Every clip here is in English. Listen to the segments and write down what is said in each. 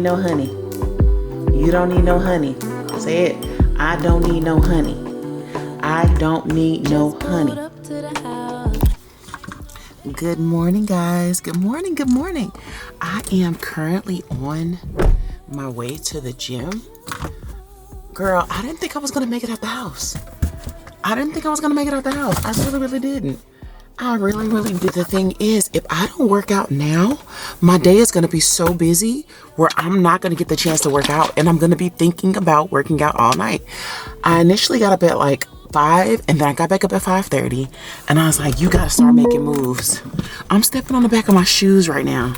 need no honey. You don't need no honey. Say it. I don't need no honey. I don't need no honey. Good morning, guys. Good morning. Good morning. I am currently on my way to the gym. Girl, I didn't think I was going to make it out the house. I really didn't. I really did. The thing is, if I don't work out now, my day is going to be so busy where I'm not going to get the chance to work out, and I'm going to be thinking about working out all night. I initially got up at like 5, and then I got back up at 5:30, and I was like, you got to start making moves. I'm stepping on the back of my shoes right now.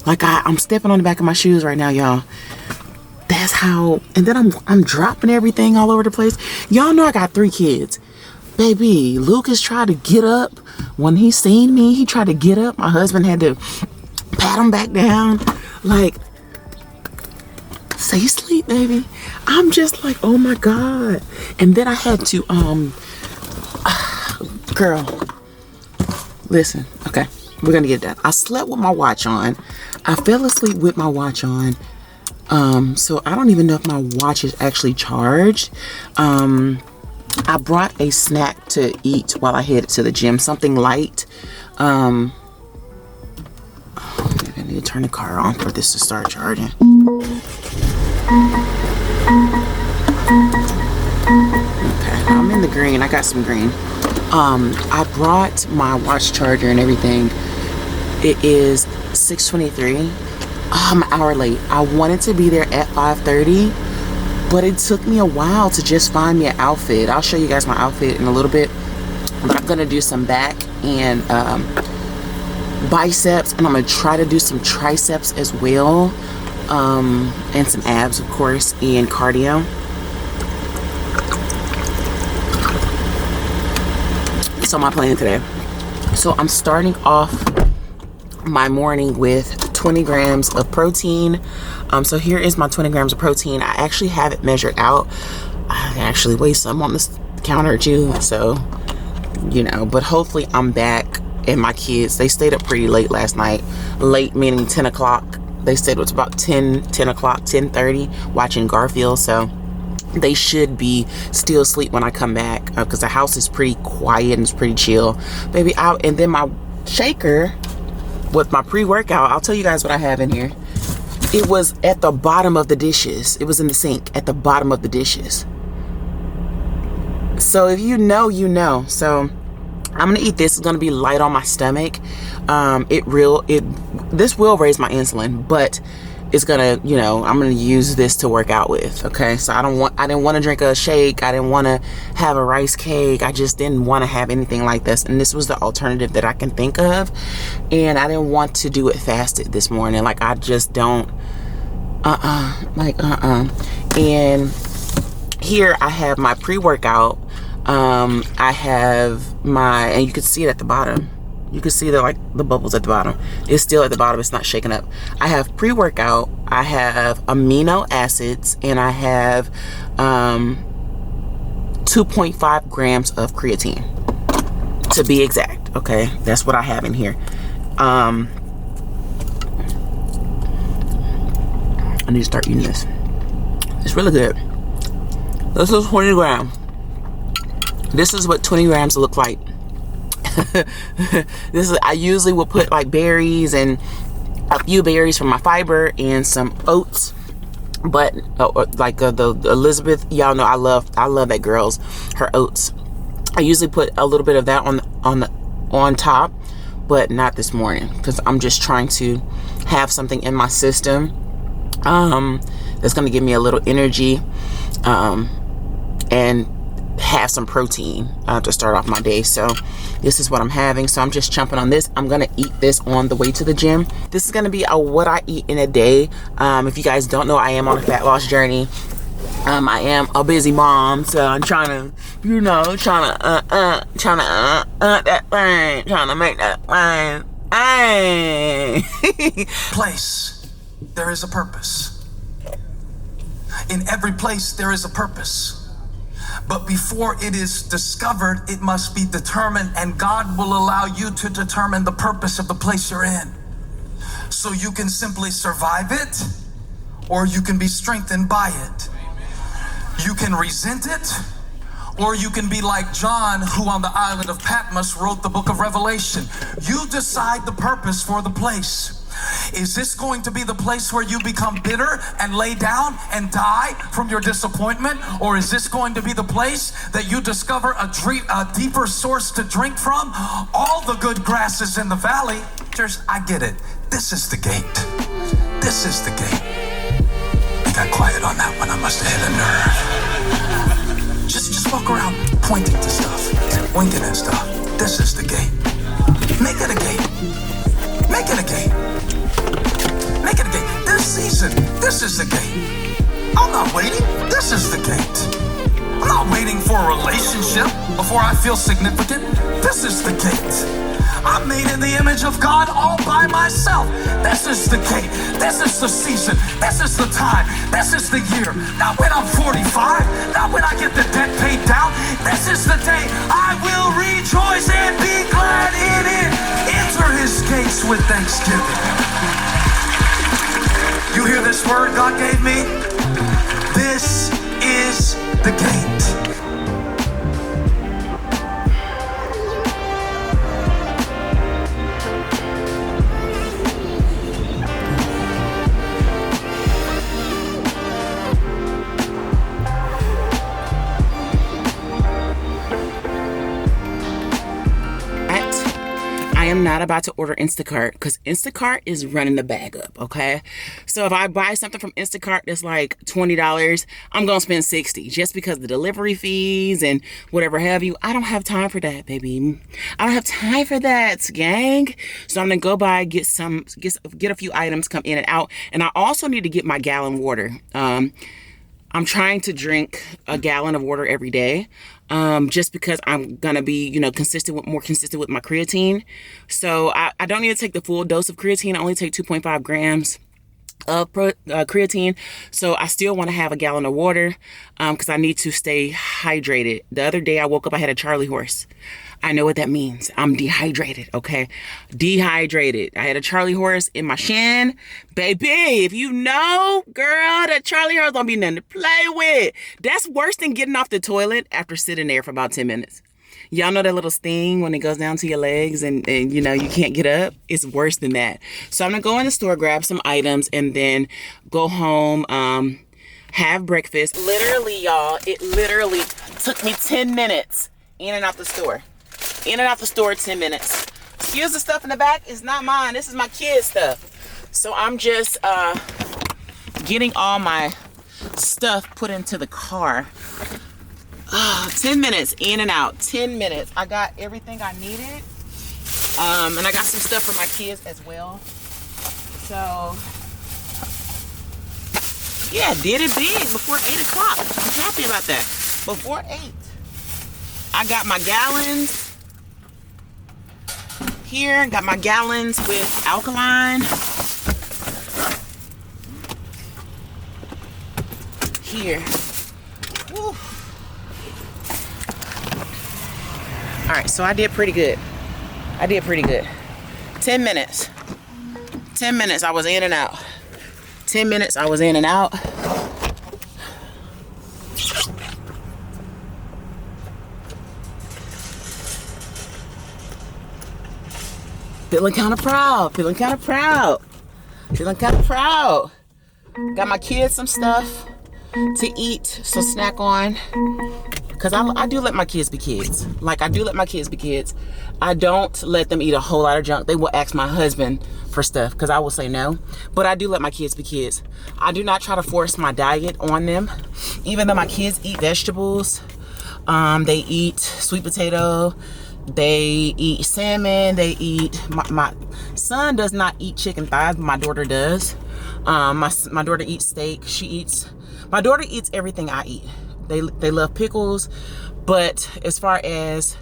I'm stepping on the back of my shoes right now, y'all. That's how, and then I'm dropping everything all over the place. Y'all know I got 3 kids. Baby, Lucas tried to get up. When he seen me, he tried to get up. My husband had to pat him back down. Like, stay asleep, baby. I'm just like, oh my God. And then I had to, girl, listen, okay, we're gonna get that. I slept with my watch on. I fell asleep with my watch on. So I don't even know if my watch is actually charged. I brought a snack to eat while I headed to the gym, something light. I need to turn the car on for this to start charging. Okay, I'm in the green. I got some green. I brought my watch charger and everything. It is 6:23. I'm an hour late. I wanted to be there at 5:30. But it took me a while to just find me an outfit. I'll show you guys my outfit in a little bit. But I'm gonna do some back and biceps, and I'm gonna try to do some triceps as well, and some abs, of course, and cardio. So my plan today. So I'm starting off my morning with 20 grams of protein. So here is my 20 grams of protein. I actually have it measured out. I actually weigh some on this counter too, so you know, but hopefully I'm back. And my kids, they stayed up pretty late last night. Late meaning 10 o'clock. They stayed up to about 10 o'clock, 10:30 watching Garfield, so they should be still asleep when I come back, because the house is pretty quiet and it's pretty chill, baby. And then my shaker with my pre-workout, I'll tell you guys what I have in here. It was at the bottom of the dishes. It was in the sink at the bottom of the dishes. So if you know, you know. So I'm gonna eat this. It's gonna be light on my stomach. This will raise my insulin, but it's gonna, you know, I'm gonna use this to work out with. Okay, so I didn't want to drink a shake. I didn't want to have a rice cake. I just didn't want to have anything like this, and this was the alternative that I can think of. And I didn't want to do it fasted this morning. Like, I just don't. And here I have my pre-workout. I have my, and you can see it at the bottom. You can see the bubbles at the bottom. It's still at the bottom. It's not shaking up. I have pre-workout. I have amino acids, and I have 2.5 grams of creatine, to be exact. Okay, that's what I have in here. I need to start eating this. It's really good. This is 20 grams. This is what 20 grams look like. I usually will put like berries and a few berries for my fiber and some oats, but the Elizabeth, y'all know I love that girl's, her oats. I usually put a little bit of that on top, but not this morning, because I'm just trying to have something in my system that's going to give me a little energy and have some protein to start off my day. So this is what I'm having. So I'm just chomping on this. I'm gonna eat this on the way to the gym. This is gonna be what I eat in a day. If you guys don't know, I am on a fat loss journey. I am a busy mom, so I'm trying to, you know, that thing, trying to make that thing. Place, there is a purpose. In every place, there is a purpose. But before it is discovered, it must be determined, and God will allow you to determine the purpose of the place you're in. So you can simply survive it, or you can be strengthened by it. You can resent it, or you can be like John, who on the island of Patmos wrote the book of Revelation. You decide the purpose for the place. Is this going to be the place where you become bitter and lay down and die from your disappointment? Or is this going to be the place that you discover a deeper source to drink from? All the good grass is in the valley. Church, I get it. This is the gate. This is the gate. I got quiet on that one. I must have hit a nerve. Just walk around pointing to stuff, winking at stuff. This is the gate. Make it a gate. Make it a gate. Make it a gate. This season, this is the gate. I'm not waiting. This is the gate. I'm not waiting for a relationship before I feel significant. This is the gate. I'm made in the image of God all by myself. This is the gate. This is the season. This is the time. This is the year. Not when I'm 45. Not when I get the debt paid down. This is the day I will rejoice and be glad in it. Enter his gates with thanksgiving. You hear this word God gave me? This is the gate. I am not about to order Instacart because Instacart is running the bag up, okay? So if I buy something from Instacart that's like $20, I'm going to spend $60 just because the delivery fees and whatever have you. I don't have time for that, baby. I don't have time for that, gang. So I'm going to go buy, get a few items, come in and out. And I also need to get my gallon water. I'm trying to drink a gallon of water every day. Just because I'm gonna be, more consistent with my creatine. So I don't need to take the full dose of creatine. I only take 2.5 grams of creatine. So I still want to have a gallon of water, because I need to stay hydrated. The other day I woke up, I had a Charlie horse. I know what that means. I'm dehydrated, okay? Dehydrated. I had a Charlie horse in my shin. Baby, if you know, girl, that Charlie horse don't be nothing to play with. That's worse than getting off the toilet after sitting there for about 10 minutes. Y'all know that little sting when it goes down to your legs and you can't get up? It's worse than that. So I'm going to go in the store, grab some items, and then go home, have breakfast. Literally, y'all, it literally took me 10 minutes in and out the store. In and out the store, 10 minutes. Excuse the stuff in the back. It's not mine. This is my kids' stuff. So I'm just getting all my stuff put into the car. 10 minutes in and out. 10 minutes. I got everything I needed. And I got some stuff for my kids as well. So, yeah, did it big before 8 o'clock. I'm happy about that. Before 8. I got my gallons here. Got my gallons with alkaline. Here. Woo. All right, so I did pretty good. 10 minutes. 10 minutes I was in and out. 10 minutes I was in and out. Feeling kind of proud. Got my kids some stuff to eat, so snack on. Because I do let my kids be kids. I don't let them eat a whole lot of junk. They will ask my husband for stuff because I will say no. But I do let my kids be kids. I do not try to force my diet on them. Even though my kids eat vegetables, they eat sweet potato, they eat salmon, they eat, my son does not eat chicken thighs, but my daughter does. My daughter eats steak. My daughter eats everything I eat. They love pickles, but as far as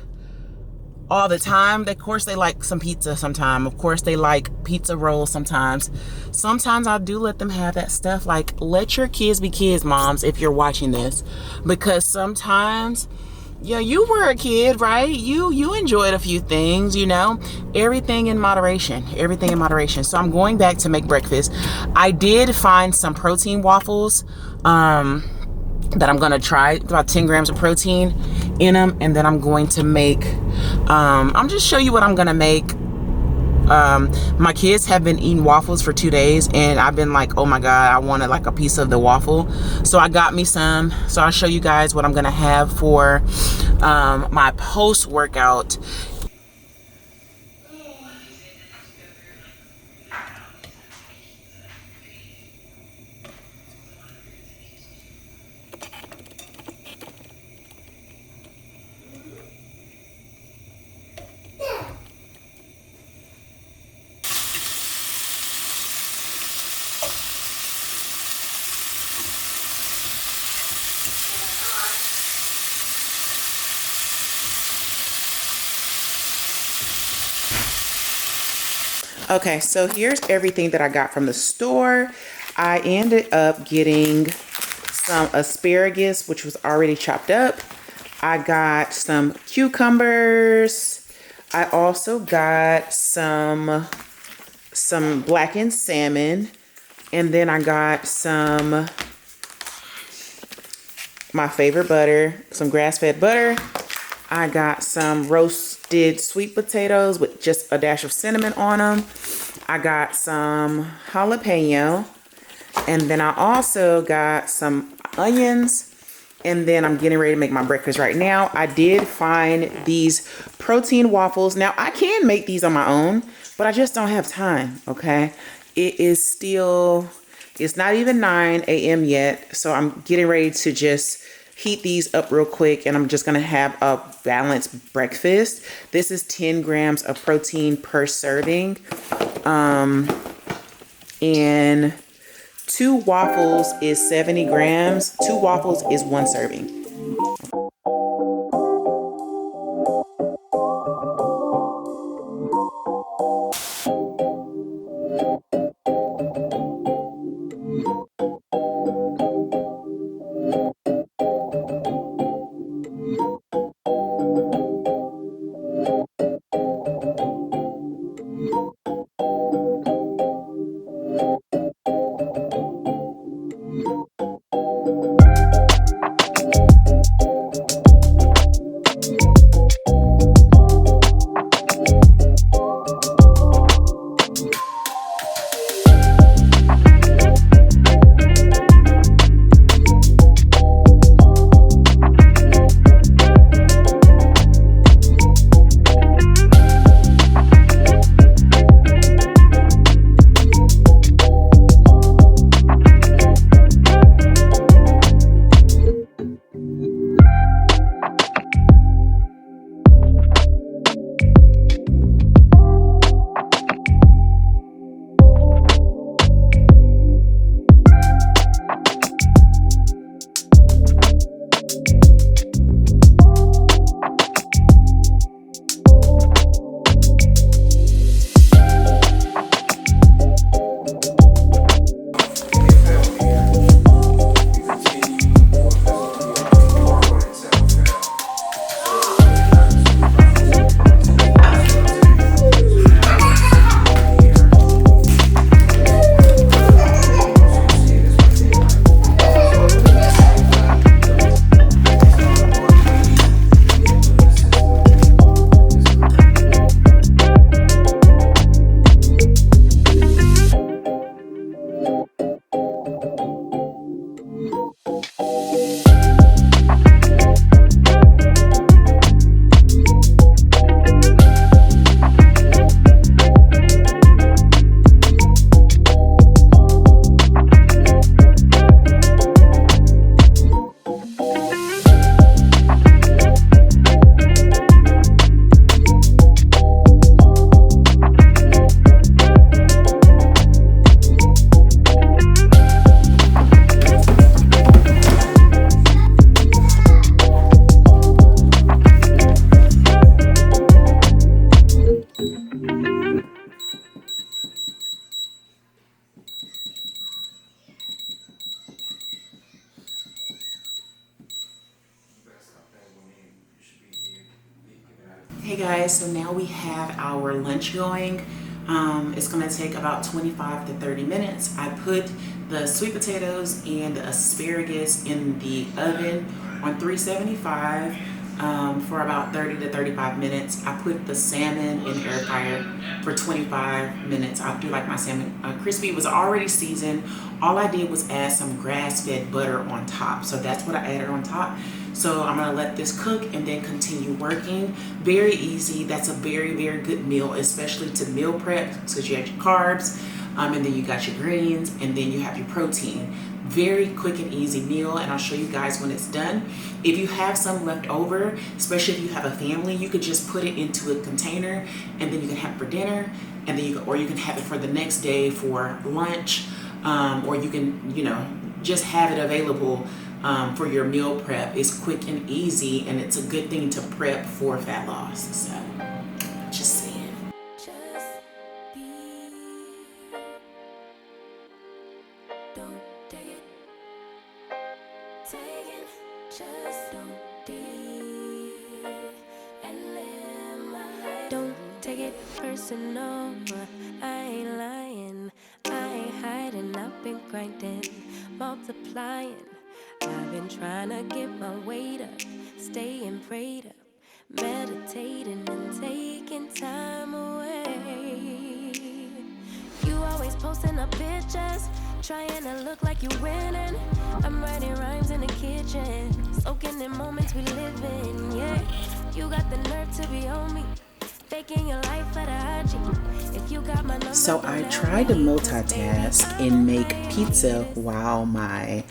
all the time, of course they like some pizza sometime. Of course they like pizza rolls sometimes. Sometimes I do let them have that stuff. Like, let your kids be kids, moms, if you're watching this, because sometimes Yeah, you were a kid, right? You enjoyed a few things, you know. Everything in moderation. Everything in moderation. So I'm going back to make breakfast. I did find some protein waffles that I'm gonna try. About 10 grams of protein in them, and then I'm going to make I'm just show you what I'm gonna make. My kids have been eating waffles for 2 days, and I've been like, oh my god, I wanted like a piece of the waffle, so I got me some. So I'll show you guys what I'm gonna have for my post workout. Okay, so here's everything that I got from the store. I ended up getting some asparagus, which was already chopped up. I got some cucumbers. I also got some blackened salmon, and then I got some my favorite butter, some grass-fed butter. I got some roasted sweet potatoes with just a dash of cinnamon on them. I got some jalapeno, and then I also got some onions, and then I'm getting ready to make my breakfast right now. I did find these protein waffles. Now, I can make these on my own, but I just don't have time, okay? It is still, it's not even 9 a.m. yet, so I'm getting ready to just heat these up real quick, and I'm just gonna have a balanced breakfast. This is 10 grams of protein per serving, and 2 waffles is 70 grams. 2 waffles is 1 serving. Hey guys, so now we have our lunch going. It's gonna take about 25 to 30 minutes. I put the sweet potatoes and the asparagus in the oven on 375 for about 30 to 35 minutes. I put the salmon in the air fryer for 25 minutes. I do like my salmon crispy. It was already seasoned. All I did was add some grass-fed butter on top. So that's what I added on top. So I'm gonna let this cook and then continue working. Very easy. That's a very, very good meal, especially to meal prep, because you have your carbs, and then you got your greens, and then you have your protein. Very quick and easy meal, and I'll show you guys when it's done. If you have some left over, especially if you have a family, you could just put it into a container, and then you can have it for dinner, and then you can have it for the next day for lunch, or you can, just have it available for your meal prep. It's quick and easy, and it's a good thing to prep for fat loss. So, just saying. Don't take it personal, I ain't lying, I ain't hiding, I've been grinding, multiplying. I've been trying to get my weight up, staying prayed up, meditating and taking time away. You always posting up pictures, trying to look like you winning. I'm writing rhymes in the kitchen, soaking in moments we live in, yeah. You got the nerve to be on me, faking your life for the IG. If you got my number, so I tried to multitask and make pizza while my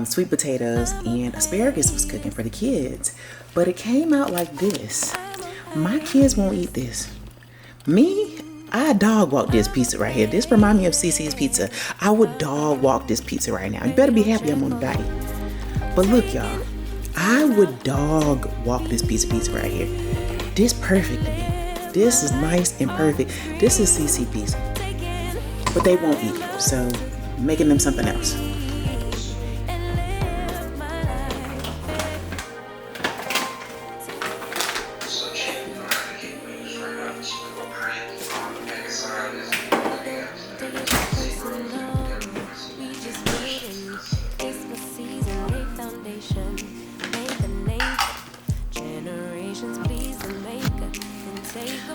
sweet potatoes and asparagus was cooking for the kids, but it came out like this. My kids won't eat this. Me, I dog walk this pizza right here. This reminds me of CC's pizza. I would dog walk this pizza right now. You better be happy I'm on a diet. But look, y'all, I would dog walk this piece of pizza right here. This perfect to me. This is nice and perfect. This is CC pizza. But they won't eat it, so making them something else.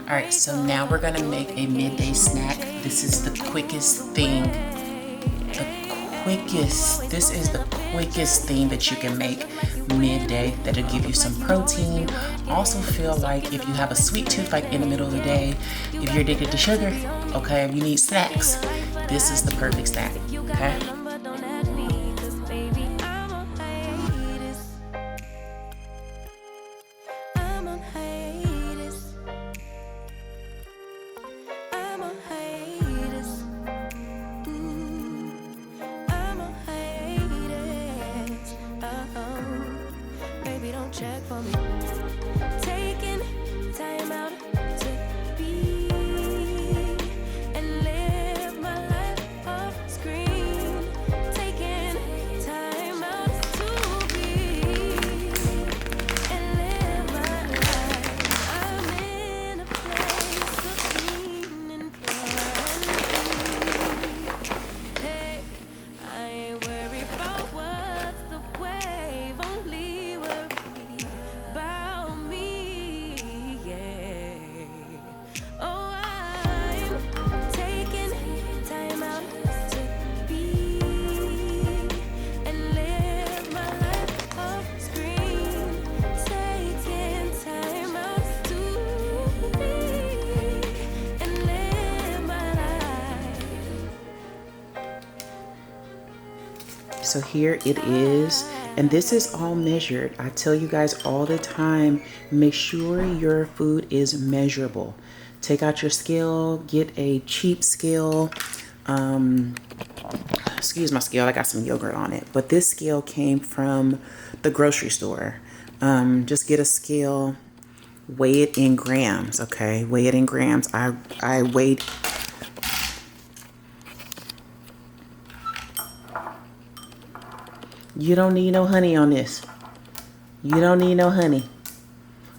Alright, so now we're gonna make a midday snack. This is the quickest thing. This is the quickest thing that you can make midday that'll give you some protein. Also feel like if you have a sweet tooth like in the middle of the day, if you're addicted to sugar, okay, if you need snacks, this is the perfect snack, okay? Check for me. Taking time out to be and live my life off screen. Taking time out to be and live my life. I'm in a place of clean and pure. Hey, I ain't worried about what's the wave, only worry about me, yeah. Oh, I'm taking time out to be and live my life off screen. Taking time out to be and live my life. So here it is. And this is all measured. I tell you guys all the time, make sure your food is measurable. Take out your scale, get a cheap scale. Excuse my scale, I got some yogurt on it. But this scale came from the grocery store. Just get a scale, weigh it in grams, okay? Weigh it in grams. I weighed. You don't need no honey on this. You don't need no honey.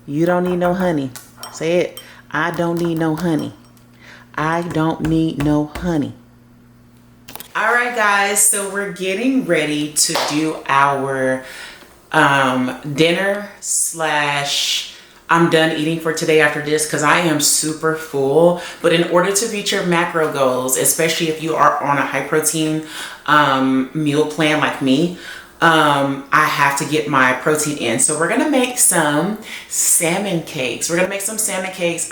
You don't need no honey. Say it. I don't need no honey. I don't need no honey. All right, guys, so we're getting ready to do our dinner slash I'm done eating for today after this because I am super full. But in order to reach your macro goals, especially if you are on a high protein meal plan like me, I have to get my protein in. So we're gonna make some salmon cakes. I'm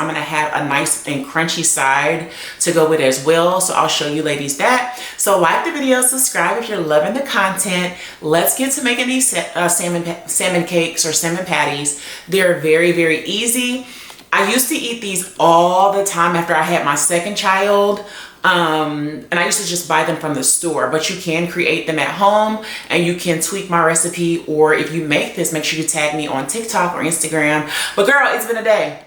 gonna have a nice and crunchy side to go with it as well. So I'll show you ladies that. So like the video, subscribe if you're loving the content. Let's get to making these salmon cakes or salmon patties. They're very, very easy. I used to eat these all the time after I had my second child. And I used to just buy them from the store, but you can create them at home and you can tweak my recipe. Or if you make this, make sure you tag me on TikTok or Instagram. But girl, it's been a day.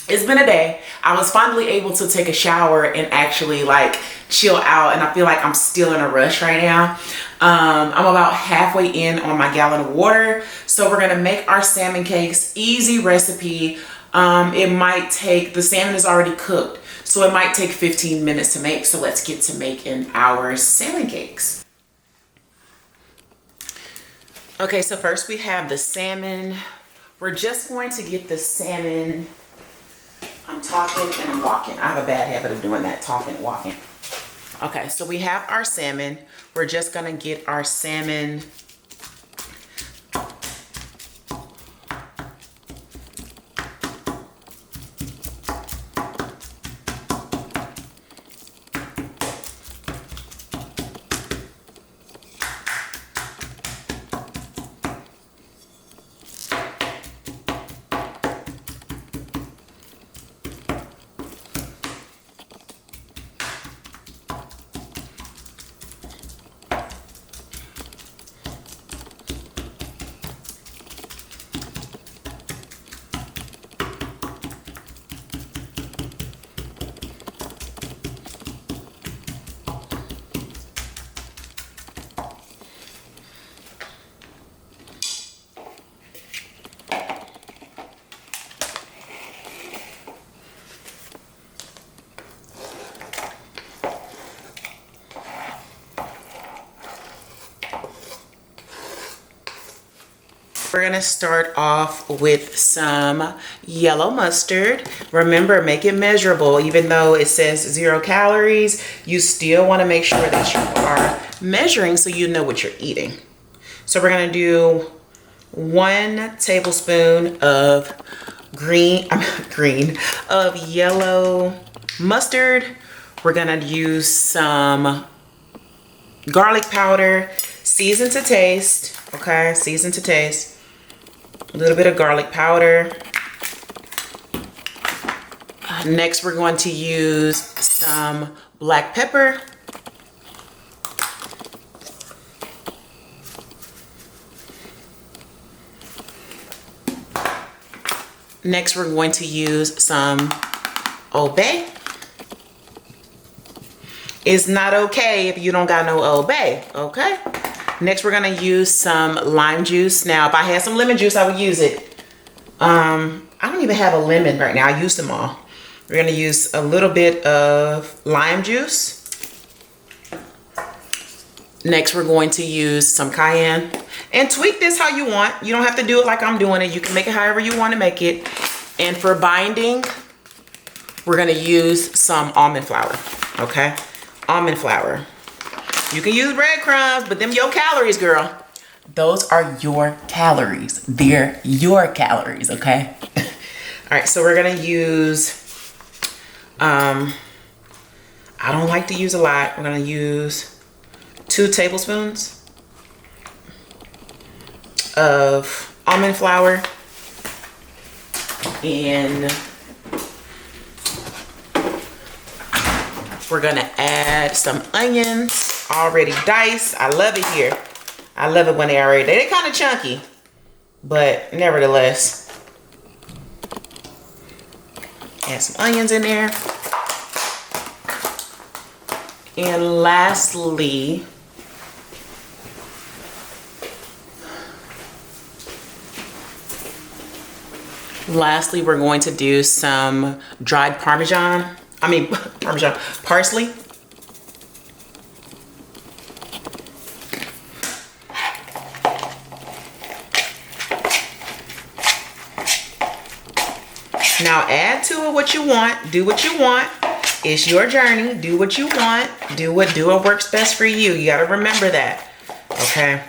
It's been a day. I was finally able to take a shower and actually like chill out, and I feel like I'm still in a rush right now. I'm about halfway in on my gallon of water. So we're gonna make our salmon cakes. Easy recipe. It might take, the salmon is already cooked, so it might take 15 minutes to make. So let's get to making our salmon cakes. Okay, so first we have the salmon. We're just going to get the salmon. I'm talking and I'm walking. I have a bad habit of doing that, talking and walking. Okay, so we have our salmon. We're just gonna get our salmon We're gonna start off with some yellow mustard. Remember, make it measurable. Even though it says 0 calories, you still wanna make sure that you are measuring so you know what you're eating. So we're gonna do 1 tablespoon of yellow mustard. We're gonna use some garlic powder, season to taste, okay? Season to taste. A little bit of garlic powder. Next, we're going to use some black pepper. Next, we're going to use some Old Bay. It's not okay if you don't got no Old Bay, okay? Next, we're gonna use some lime juice. Now, if I had some lemon juice, I would use it. I don't even have a lemon right now. I used them all. We're gonna use a little bit of lime juice. Next, we're going to use some cayenne. And tweak this how you want. You don't have to do it like I'm doing it. You can make it however you want to make it. And for binding, we're gonna use some almond flour, okay? Almond flour. You can use breadcrumbs, but them your calories, girl. Those are your calories. They're your calories, okay? All right, so we're gonna use, I don't like to use a lot. We're gonna use 2 tablespoons of almond flour. And we're gonna add some onions. Already diced. I love it here. I love it when they're kind of chunky, but nevertheless. Add some onions in there. And lastly, Lastly, we're going to do some dried parsley. Now add to it what you want, do what you want. It's your journey, do what you want, do what works best for you. You gotta remember that, okay?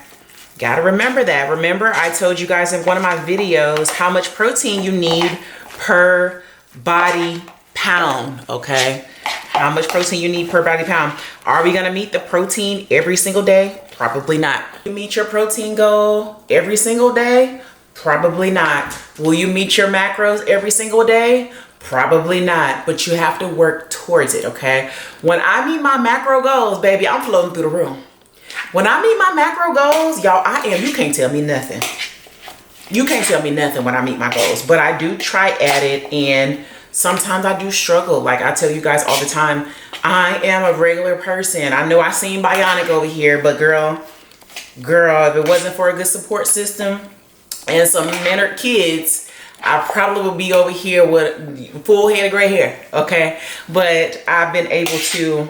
Gotta remember that. Remember, I told you guys in one of my videos how much protein you need per body pound, okay? How much protein you need per body pound. Are we gonna meet the protein every single day? Probably not. You meet your protein goal every single day? Probably not. Will you meet your macros every single day? Probably not, but you have to work towards it, okay? When I meet my macro goals, baby, I'm floating through the room. When I meet my macro goals, y'all, you can't tell me nothing. You can't tell me nothing when I meet my goals, but I do try at it, and sometimes I do struggle. Like I tell you guys all the time, I am a regular person. I know I seem bionic over here, but girl, if it wasn't for a good support system and some mentored kids, I probably would be over here with full head of gray hair, okay? But I've been able to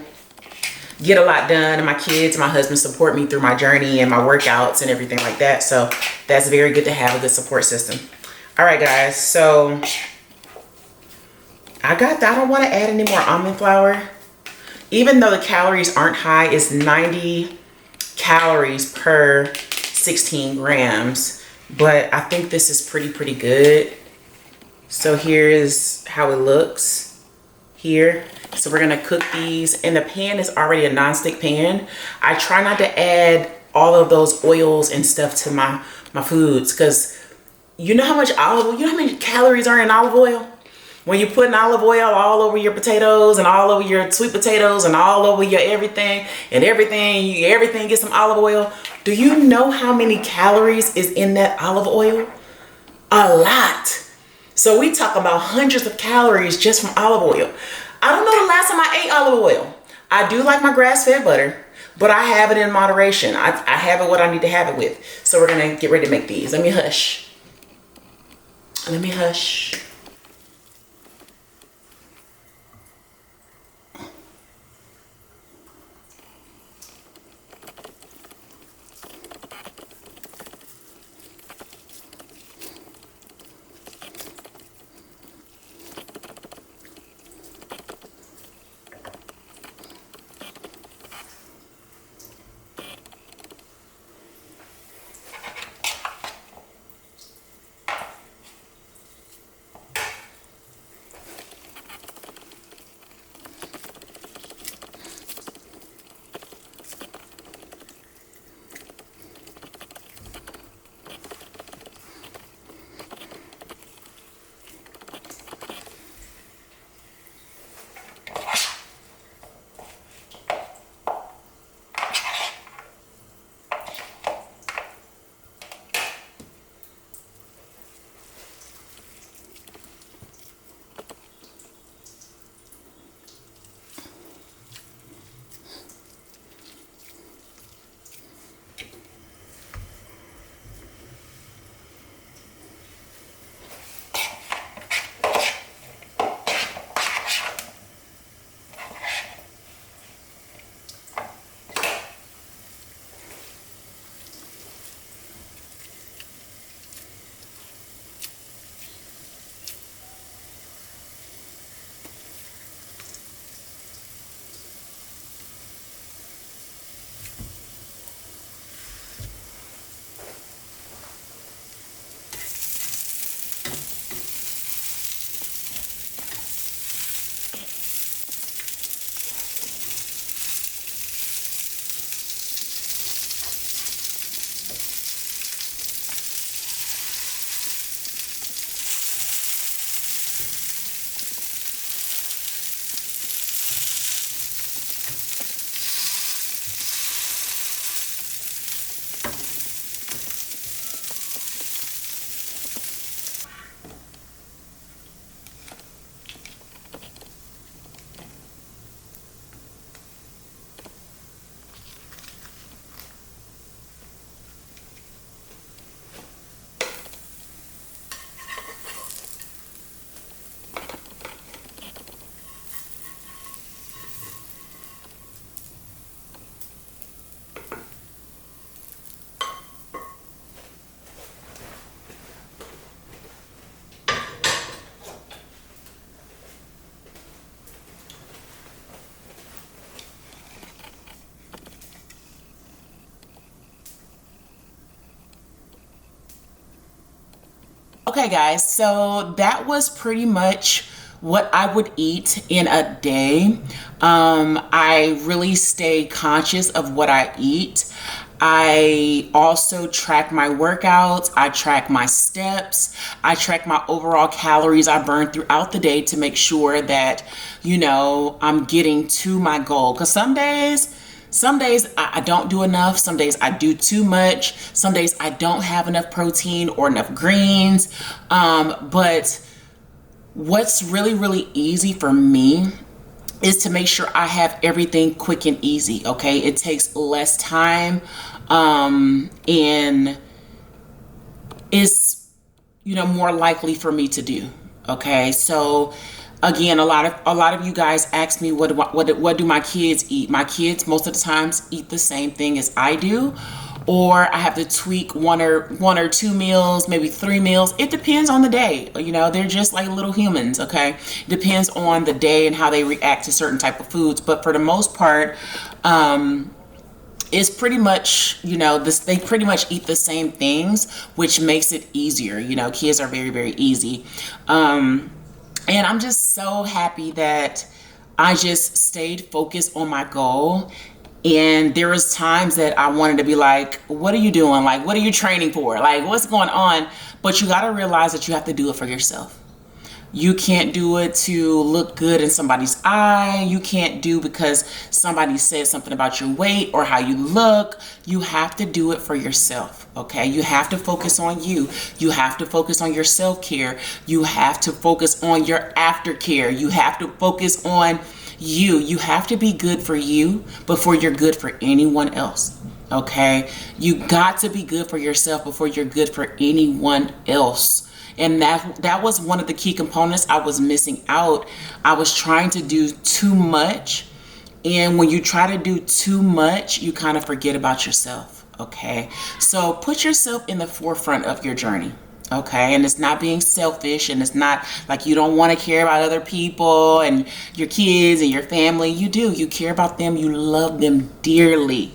get a lot done, and my kids and my husband support me through my journey and my workouts and everything like that. So that's very good to have a good support system. All right, guys, so I don't want to add any more almond flour. Even though the calories aren't high, it's 90 calories per 16 grams. But I think this is pretty good. So here is how it looks here. So we're gonna cook these, and the pan is already a nonstick pan. I try not to add all of those oils and stuff to my foods, because you know how much you know how many calories are in olive oil? When you put olive oil all over your potatoes and all over your sweet potatoes and all over your everything, and everything gets some olive oil. Do you know how many calories is in that olive oil? A lot. So we talk about hundreds of calories just from olive oil. I don't know the last time I ate olive oil. I do like my grass-fed butter, but I have it in moderation. I have it what I need to have it with. So we're gonna get ready to make these. Let me hush. Okay, guys, so that was pretty much what I would eat in a day. I really stay conscious of what I eat. I also track my workouts. I track my steps. I track my overall calories I burn throughout the day to make sure that, I'm getting to my goal. Because some days I don't do enough. Some days I do too much. Some days I don't have enough protein or enough greens. But what's really, really easy for me is to make sure I have everything quick and easy. Okay. It takes less time. And is, more likely for me to do. Okay. So again, a lot of you guys ask me, what do my kids eat? My kids most of the times eat the same thing as I do, or I have to tweak one or two meals, maybe 3 meals. It depends on the day. They're just like little humans. Okay. It depends on the day and how they react to certain type of foods. But for the most part, it's pretty much, they pretty much eat the same things, which makes it easier. Kids are very, very easy. And I'm just so happy that I just stayed focused on my goal. And there was times that I wanted to be like, what are you doing? Like, what are you training for? Like, what's going on? But you got to realize that you have to do it for yourself. You can't do it to look good in somebody's eye. You can't do because somebody said something about your weight or how you look. You have to do it for yourself. Okay. You have to focus on you. You have to focus on your self-care. You have to focus on your aftercare. You have to focus on you. You have to be good for you before you're good for anyone else. Okay. You got to be good for yourself before you're good for anyone else. And that was one of the key components I was missing out. I was trying to do too much. And when you try to do too much, you kind of forget about yourself. Okay. So put yourself in the forefront of your journey. Okay. And it's not being selfish, and it's not like you don't want to care about other people and your kids and your family. You do. You care about them. You love them dearly.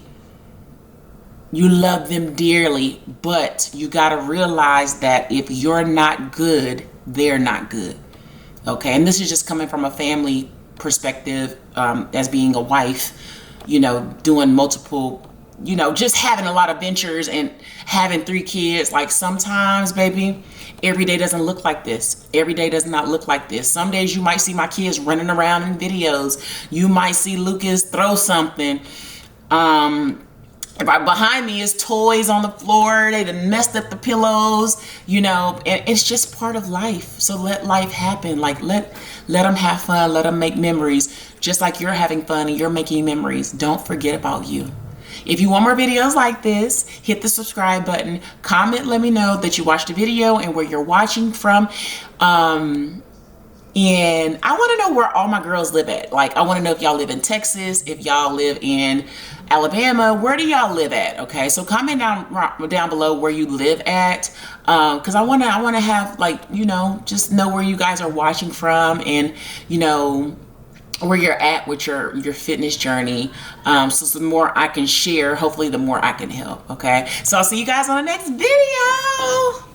You love them dearly, but you got to realize that if you're not good, they're not good. Okay. And this is just coming from a family perspective, as being a wife, doing multiple, just having a lot of ventures and having 3 kids. Like, sometimes, baby, every day doesn't look like this. Every day does not look like this. Some days you might see my kids running around in videos. You might see Lucas throw something. Right behind me is toys on the floor. They done messed up the pillows, and it's just part of life. So let life happen. Like, let them have fun. Let them make memories. Just like you're having fun and you're making memories. Don't forget about you. If you want more videos like this, hit the subscribe button. Comment, let me know that you watched the video and where you're watching from. And I want to know where all my girls live at. Like, I want to know if y'all live in Texas, if y'all live in Alabama, where do y'all live at? Okay, so comment down below where you live at, because I want to have, like, just know where you guys are watching from, and where you're at with your fitness journey. So the more I can share, hopefully the more I can help. Okay, so I'll see you guys on the next video.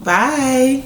Bye.